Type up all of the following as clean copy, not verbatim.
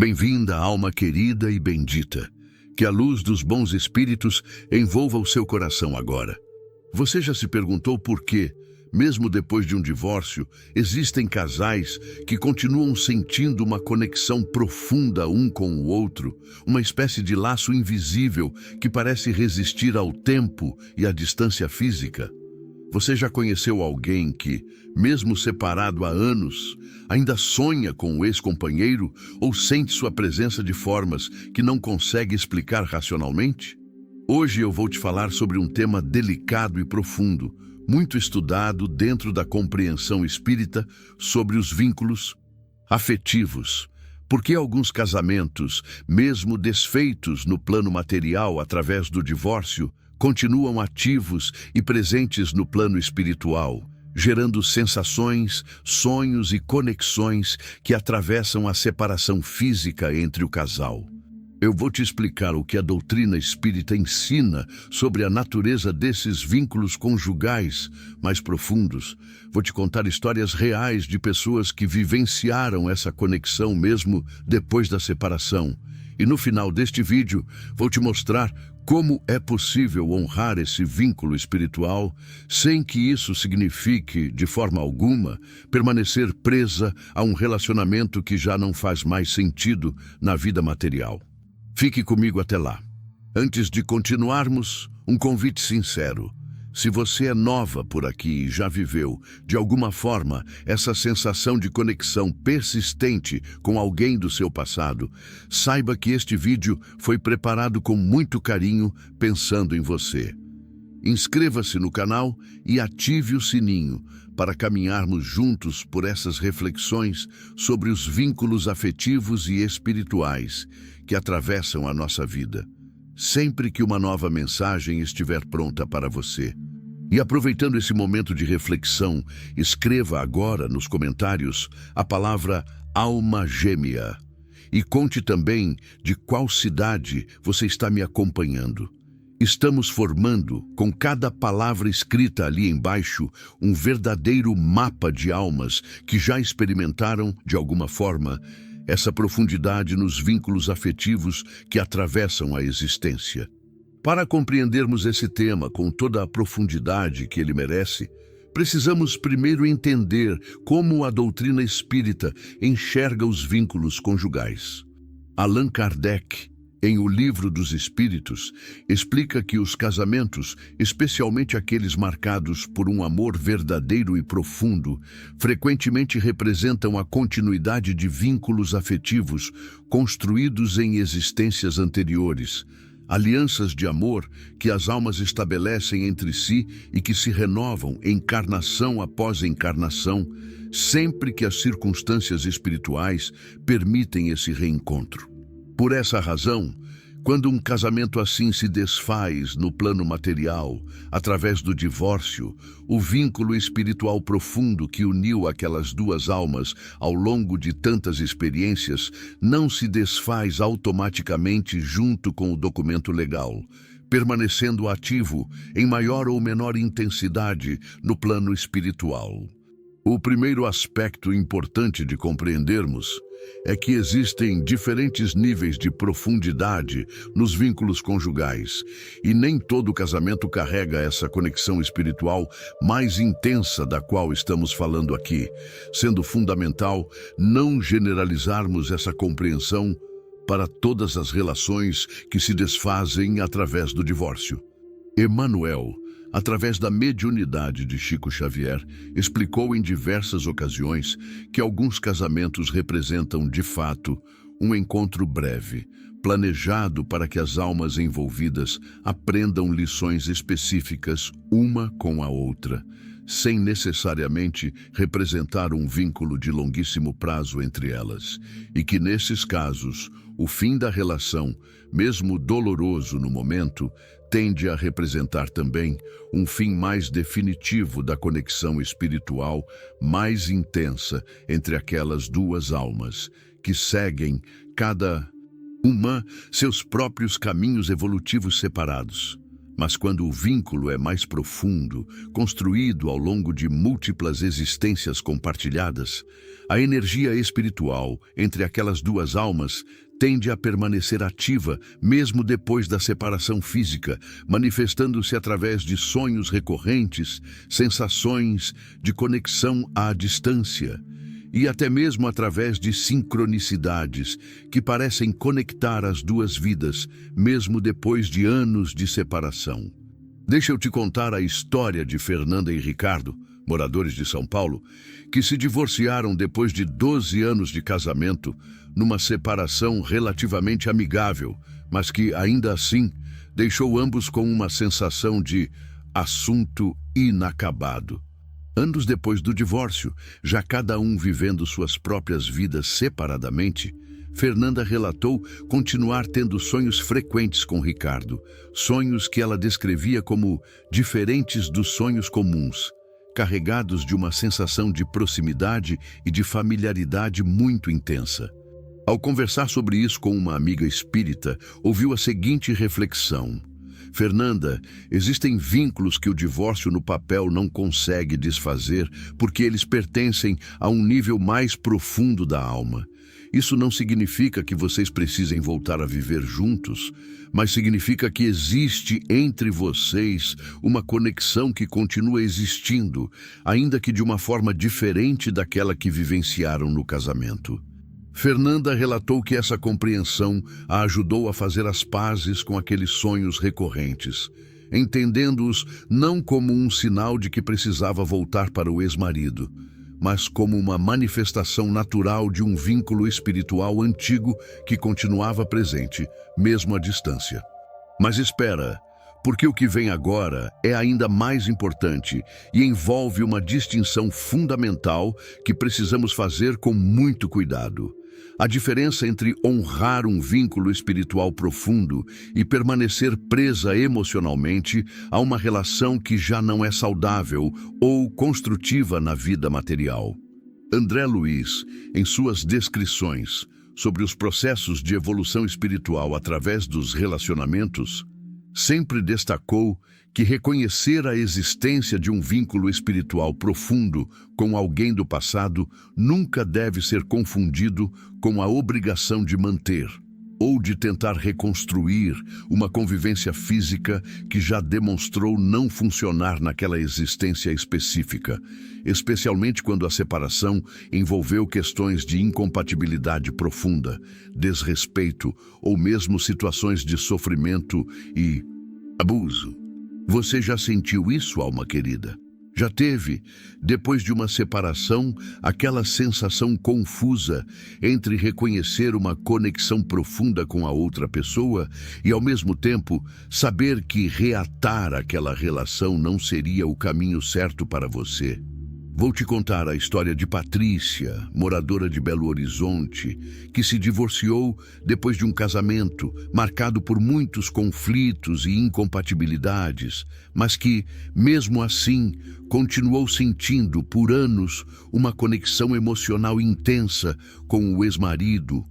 Bem-vinda, alma querida e bendita. Que a luz dos bons espíritos envolva o seu coração agora. Você já se perguntou por que, mesmo depois de um divórcio, existem casais que continuam sentindo uma conexão profunda um com o outro, uma espécie de laço invisível que parece resistir ao tempo e à distância física? Você já conheceu alguém que, mesmo separado há anos, ainda sonha com o ex-companheiro ou sente sua presença de formas que não consegue explicar racionalmente? Hoje eu vou te falar sobre um tema delicado e profundo, muito estudado dentro da compreensão espírita sobre os vínculos afetivos. Porque alguns casamentos, mesmo desfeitos no plano material através do divórcio, continuam ativos e presentes no plano espiritual, gerando sensações, sonhos e conexões que atravessam a separação física entre o casal. Eu vou te explicar o que a doutrina espírita ensina sobre a natureza desses vínculos conjugais mais profundos. Vou te contar histórias reais de pessoas que vivenciaram essa conexão mesmo depois da separação. E no final deste vídeo, vou te mostrar como é possível honrar esse vínculo espiritual sem que isso signifique, de forma alguma, permanecer presa a um relacionamento que já não faz mais sentido na vida material. Fique comigo até lá. Antes de continuarmos, um convite sincero. Se você é nova por aqui e já viveu, de alguma forma, essa sensação de conexão persistente com alguém do seu passado, saiba que este vídeo foi preparado com muito carinho, pensando em você. Inscreva-se no canal e ative o sininho para caminharmos juntos por essas reflexões sobre os vínculos afetivos e espirituais que atravessam a nossa vida, sempre que uma nova mensagem estiver pronta para você. E aproveitando esse momento de reflexão, escreva agora nos comentários a palavra alma gêmea e conte também de qual cidade você está me acompanhando. Estamos formando, com cada palavra escrita ali embaixo, um verdadeiro mapa de almas que já experimentaram, de alguma forma, essa profundidade nos vínculos afetivos que atravessam a existência. Para compreendermos esse tema com toda a profundidade que ele merece, precisamos primeiro entender como a doutrina espírita enxerga os vínculos conjugais. Allan Kardec, em O Livro dos Espíritos, explica que os casamentos, especialmente aqueles marcados por um amor verdadeiro e profundo, frequentemente representam a continuidade de vínculos afetivos construídos em existências anteriores, alianças de amor que as almas estabelecem entre si e que se renovam encarnação após encarnação, sempre que as circunstâncias espirituais permitem esse reencontro. Por essa razão, quando um casamento assim se desfaz no plano material, através do divórcio, o vínculo espiritual profundo que uniu aquelas duas almas ao longo de tantas experiências não se desfaz automaticamente junto com o documento legal, permanecendo ativo em maior ou menor intensidade no plano espiritual. O primeiro aspecto importante de compreendermos é que existem diferentes níveis de profundidade nos vínculos conjugais, e nem todo casamento carrega essa conexão espiritual mais intensa da qual estamos falando aqui, sendo fundamental não generalizarmos essa compreensão para todas as relações que se desfazem através do divórcio. Emmanuel, através da mediunidade de Chico Xavier, explicou em diversas ocasiões que alguns casamentos representam, de fato, um encontro breve, planejado para que as almas envolvidas aprendam lições específicas uma com a outra, sem necessariamente representar um vínculo de longuíssimo prazo entre elas, e que, nesses casos, o fim da relação, mesmo doloroso no momento, tende a representar também um fim mais definitivo da conexão espiritual mais intensa entre aquelas duas almas, que seguem, cada uma, seus próprios caminhos evolutivos separados, Mas quando o vínculo é mais profundo, construído ao longo de múltiplas existências compartilhadas, a energia espiritual entre aquelas duas almas tende a permanecer ativa mesmo depois da separação física, manifestando-se através de sonhos recorrentes, sensações de conexão à distância e até mesmo através de sincronicidades que parecem conectar as duas vidas, mesmo depois de anos de separação. Deixa eu te contar a história de Fernanda e Ricardo, moradores de São Paulo, que se divorciaram depois de 12 anos de casamento, numa separação relativamente amigável, mas que, ainda assim, deixou ambos com uma sensação de assunto inacabado. Anos depois do divórcio, já cada um vivendo suas próprias vidas separadamente, Fernanda relatou continuar tendo sonhos frequentes com Ricardo, sonhos que ela descrevia como diferentes dos sonhos comuns, carregados de uma sensação de proximidade e de familiaridade muito intensa. Ao conversar sobre isso com uma amiga espírita, ouviu a seguinte reflexão: Fernanda, existem vínculos que o divórcio no papel não consegue desfazer porque eles pertencem a um nível mais profundo da alma. Isso não significa que vocês precisem voltar a viver juntos, mas significa que existe entre vocês uma conexão que continua existindo, ainda que de uma forma diferente daquela que vivenciaram no casamento. Fernanda relatou que essa compreensão a ajudou a fazer as pazes com aqueles sonhos recorrentes, entendendo-os não como um sinal de que precisava voltar para o ex-marido, mas como uma manifestação natural de um vínculo espiritual antigo que continuava presente, mesmo à distância. Mas espera, porque o que vem agora é ainda mais importante e envolve uma distinção fundamental que precisamos fazer com muito cuidado. A diferença entre honrar um vínculo espiritual profundo e permanecer presa emocionalmente a uma relação que já não é saudável ou construtiva na vida material. André Luiz, em suas descrições sobre os processos de evolução espiritual através dos relacionamentos, sempre destacou que reconhecer a existência de um vínculo espiritual profundo com alguém do passado nunca deve ser confundido com a obrigação de manter ou de tentar reconstruir uma convivência física que já demonstrou não funcionar naquela existência específica, especialmente quando a separação envolveu questões de incompatibilidade profunda, desrespeito ou mesmo situações de sofrimento e abuso. Você já sentiu isso, alma querida? Já teve, depois de uma separação, aquela sensação confusa entre reconhecer uma conexão profunda com a outra pessoa e, ao mesmo tempo, saber que reatar aquela relação não seria o caminho certo para você? Vou te contar a história de Patrícia, moradora de Belo Horizonte, que se divorciou depois de um casamento marcado por muitos conflitos e incompatibilidades, mas que, mesmo assim, continuou sentindo por anos uma conexão emocional intensa com o ex-marido,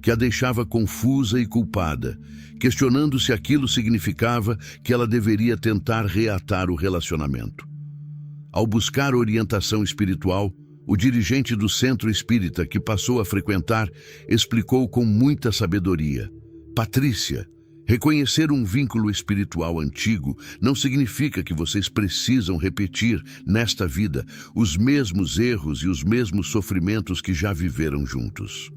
que a deixava confusa e culpada, questionando se aquilo significava que ela deveria tentar reatar o relacionamento. Ao buscar orientação espiritual, o dirigente do centro espírita que passou a frequentar explicou com muita sabedoria: Patrícia, reconhecer um vínculo espiritual antigo não significa que vocês precisam repetir, nesta vida, os mesmos erros e os mesmos sofrimentos que já viveram juntos.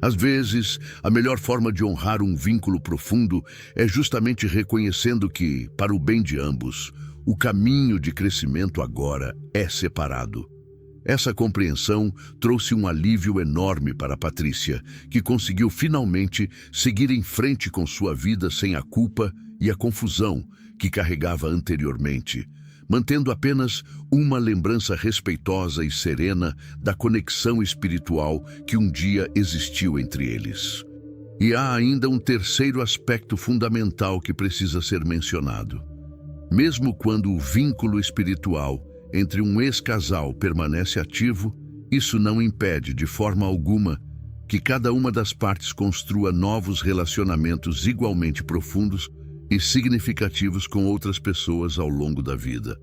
Às vezes, a melhor forma de honrar um vínculo profundo é justamente reconhecendo que, para o bem de ambos, o caminho de crescimento agora é separado. Essa compreensão trouxe um alívio enorme para Patrícia, que conseguiu finalmente seguir em frente com sua vida sem a culpa e a confusão que carregava anteriormente, mantendo apenas uma lembrança respeitosa e serena da conexão espiritual que um dia existiu entre eles. E há ainda um terceiro aspecto fundamental que precisa ser mencionado. Mesmo quando o vínculo espiritual entre um ex-casal permanece ativo, isso não impede de forma alguma que cada uma das partes construa novos relacionamentos igualmente profundos e significativos com outras pessoas ao longo da vida.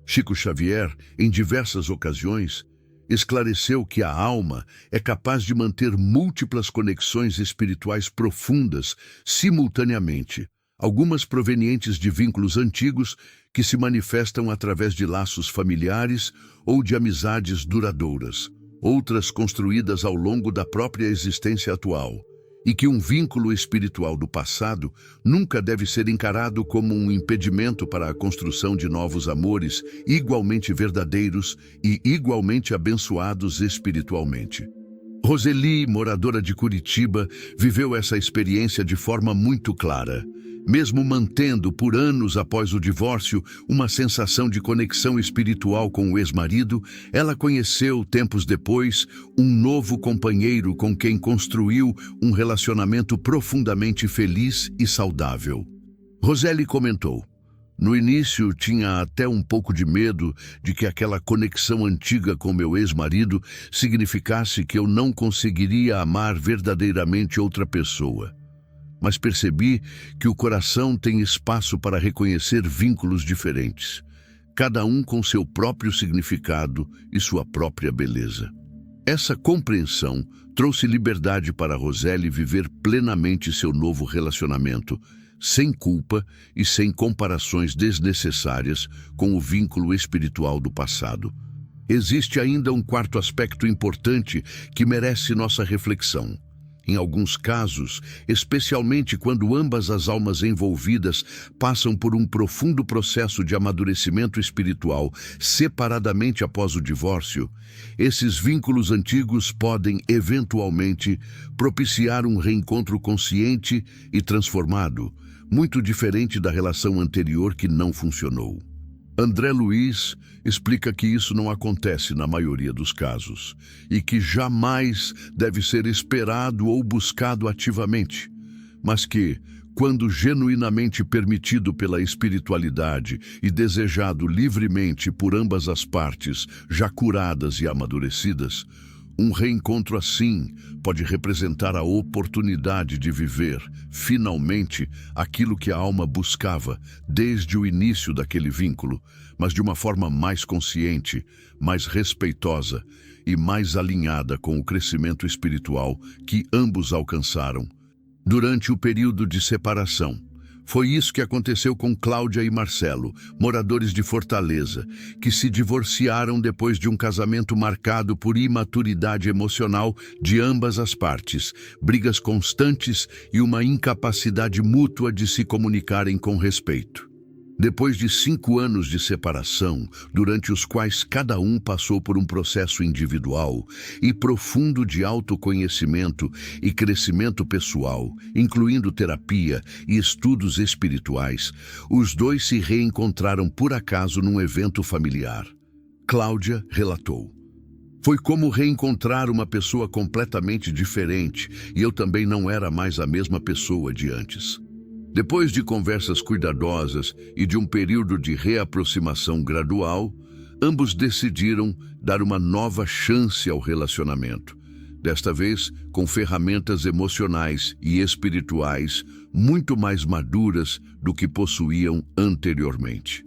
Chico Xavier, em diversas ocasiões, esclareceu que a alma é capaz de manter múltiplas conexões espirituais profundas simultaneamente, algumas provenientes de vínculos antigos que se manifestam através de laços familiares ou de amizades duradouras, outras construídas ao longo da própria existência atual, e que um vínculo espiritual do passado nunca deve ser encarado como um impedimento para a construção de novos amores igualmente verdadeiros e igualmente abençoados espiritualmente. Roseli, moradora de Curitiba, viveu essa experiência de forma muito clara. Mesmo mantendo por anos após o divórcio uma sensação de conexão espiritual com o ex-marido, ela conheceu, tempos depois, um novo companheiro com quem construiu um relacionamento profundamente feliz e saudável. Roseli comentou: "No início tinha até um pouco de medo de que aquela conexão antiga com meu ex-marido significasse que eu não conseguiria amar verdadeiramente outra pessoa. Mas percebi que o coração tem espaço para reconhecer vínculos diferentes, cada um com seu próprio significado e sua própria beleza." Essa compreensão trouxe liberdade para Roseli viver plenamente seu novo relacionamento, sem culpa e sem comparações desnecessárias com o vínculo espiritual do passado. Existe ainda um quarto aspecto importante que merece nossa reflexão. Em alguns casos, especialmente quando ambas as almas envolvidas passam por um profundo processo de amadurecimento espiritual separadamente após o divórcio, esses vínculos antigos podem, eventualmente, propiciar um reencontro consciente e transformado, muito diferente da relação anterior que não funcionou. André Luiz explica que isso não acontece na maioria dos casos e que jamais deve ser esperado ou buscado ativamente, mas que, quando genuinamente permitido pela espiritualidade e desejado livremente por ambas as partes, já curadas e amadurecidas, um reencontro assim pode representar a oportunidade de viver, finalmente, aquilo que a alma buscava desde o início daquele vínculo, mas de uma forma mais consciente, mais respeitosa e mais alinhada com o crescimento espiritual que ambos alcançaram. Durante o período de separação, foi isso que aconteceu com Cláudia e Marcelo, moradores de Fortaleza, que se divorciaram depois de um casamento marcado por imaturidade emocional de ambas as partes, brigas constantes e uma incapacidade mútua de se comunicarem com respeito. Depois de 5 anos de separação, durante os quais cada um passou por um processo individual e profundo de autoconhecimento e crescimento pessoal, incluindo terapia e estudos espirituais, os dois se reencontraram por acaso num evento familiar. Cláudia relatou: "Foi como reencontrar uma pessoa completamente diferente e eu também não era mais a mesma pessoa de antes." Depois de conversas cuidadosas e de um período de reaproximação gradual, ambos decidiram dar uma nova chance ao relacionamento, desta vez com ferramentas emocionais e espirituais muito mais maduras do que possuíam anteriormente.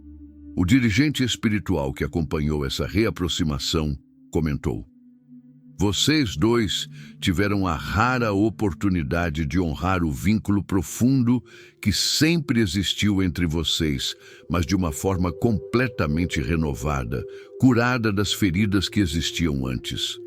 O dirigente espiritual que acompanhou essa reaproximação comentou: "Vocês dois tiveram a rara oportunidade de honrar o vínculo profundo que sempre existiu entre vocês, mas de uma forma completamente renovada, curada das feridas que existiam antes.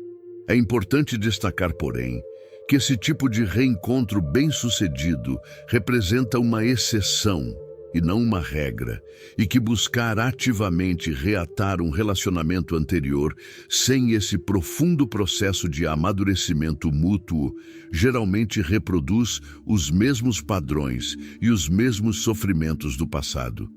É importante destacar, porém, que esse tipo de reencontro bem-sucedido representa uma exceção e não uma regra, e que buscar ativamente reatar um relacionamento anterior sem esse profundo processo de amadurecimento mútuo geralmente reproduz os mesmos padrões e os mesmos sofrimentos do passado.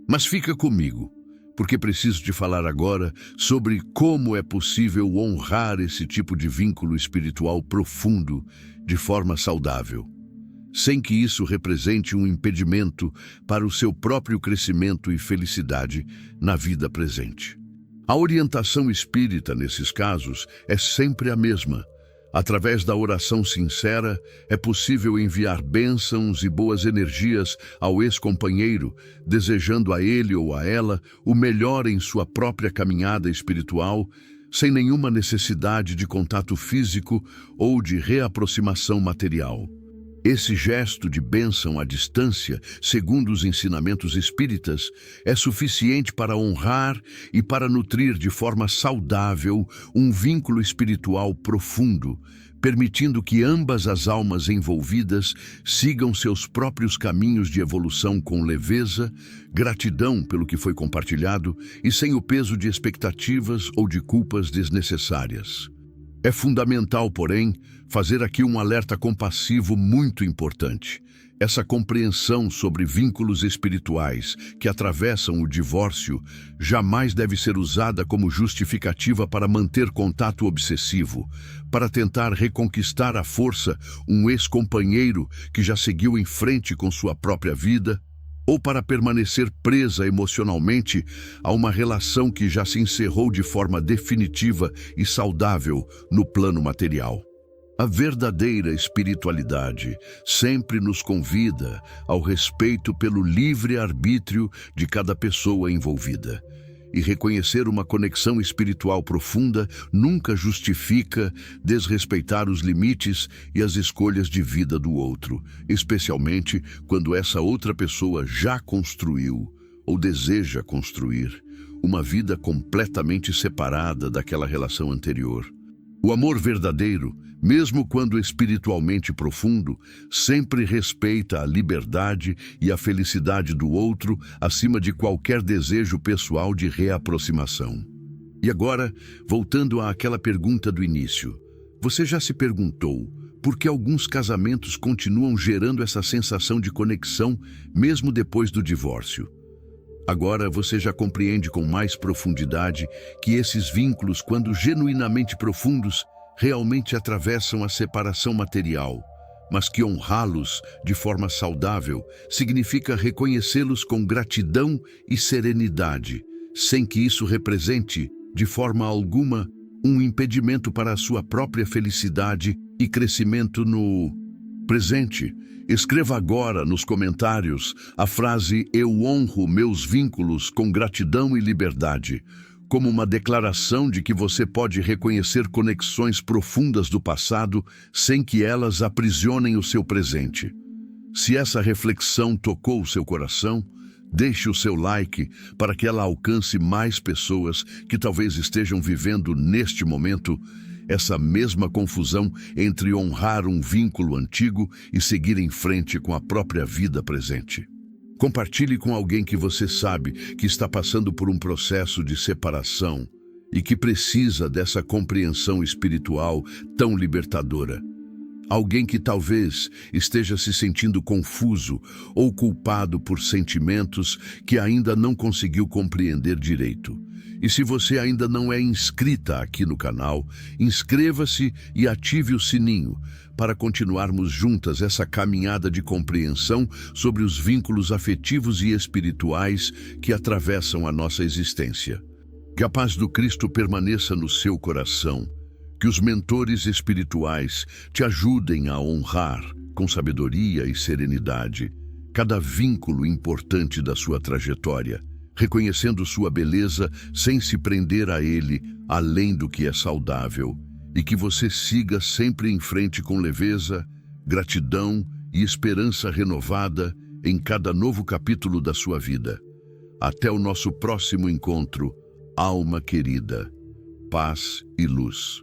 Mas fica comigo, porque preciso te falar agora sobre como é possível honrar esse tipo de vínculo espiritual profundo de forma saudável, sem que isso represente um impedimento para o seu próprio crescimento e felicidade na vida presente. A orientação espírita, nesses casos, é sempre a mesma: Através da oração sincera, é possível enviar bênçãos e boas energias ao ex-companheiro, desejando a ele ou a ela o melhor em sua própria caminhada espiritual, sem nenhuma necessidade de contato físico ou de reaproximação material. Esse gesto de bênção à distância, segundo os ensinamentos espíritas, é suficiente para honrar e para nutrir de forma saudável um vínculo espiritual profundo, permitindo que ambas as almas envolvidas sigam seus próprios caminhos de evolução com leveza, gratidão pelo que foi compartilhado e sem o peso de expectativas ou de culpas desnecessárias. É fundamental, porém, fazer aqui um alerta compassivo muito importante. Essa compreensão sobre vínculos espirituais que atravessam o divórcio jamais deve ser usada como justificativa para manter contato obsessivo, para tentar reconquistar à força um ex-companheiro que já seguiu em frente com sua própria vida, ou para permanecer presa emocionalmente a uma relação que já se encerrou de forma definitiva e saudável no plano material. A verdadeira espiritualidade sempre nos convida ao respeito pelo livre-arbítrio de cada pessoa envolvida. E reconhecer uma conexão espiritual profunda nunca justifica desrespeitar os limites e as escolhas de vida do outro, especialmente quando essa outra pessoa já construiu ou deseja construir uma vida completamente separada daquela relação anterior. O amor verdadeiro, mesmo quando espiritualmente profundo, sempre respeita a liberdade e a felicidade do outro acima de qualquer desejo pessoal de reaproximação. E agora, voltando àquela pergunta do início, você já se perguntou por que alguns casamentos continuam gerando essa sensação de conexão mesmo depois do divórcio? Agora você já compreende com mais profundidade que esses vínculos, quando genuinamente profundos, realmente atravessam a separação material, mas que honrá-los de forma saudável significa reconhecê-los com gratidão e serenidade, sem que isso represente, de forma alguma, um impedimento para a sua própria felicidade e crescimento no presente. Escreva agora nos comentários a frase "Eu honro meus vínculos com gratidão e liberdade", como uma declaração de que você pode reconhecer conexões profundas do passado sem que elas aprisionem o seu presente. Se essa reflexão tocou o seu coração, deixe o seu like para que ela alcance mais pessoas que talvez estejam vivendo neste momento essa mesma confusão entre honrar um vínculo antigo e seguir em frente com a própria vida presente. Compartilhe com alguém que você sabe que está passando por um processo de separação e que precisa dessa compreensão espiritual tão libertadora. Alguém que talvez esteja se sentindo confuso ou culpado por sentimentos que ainda não conseguiu compreender direito. E se você ainda não é inscrita aqui no canal, inscreva-se e ative o sininho para continuarmos juntas essa caminhada de compreensão sobre os vínculos afetivos e espirituais que atravessam a nossa existência. Que a paz do Cristo permaneça no seu coração. Que os mentores espirituais te ajudem a honrar, com sabedoria e serenidade, cada vínculo importante da sua trajetória, reconhecendo sua beleza sem se prender a ele além do que é saudável, e que você siga sempre em frente com leveza, gratidão e esperança renovada em cada novo capítulo da sua vida. Até o nosso próximo encontro, alma querida. Paz e luz.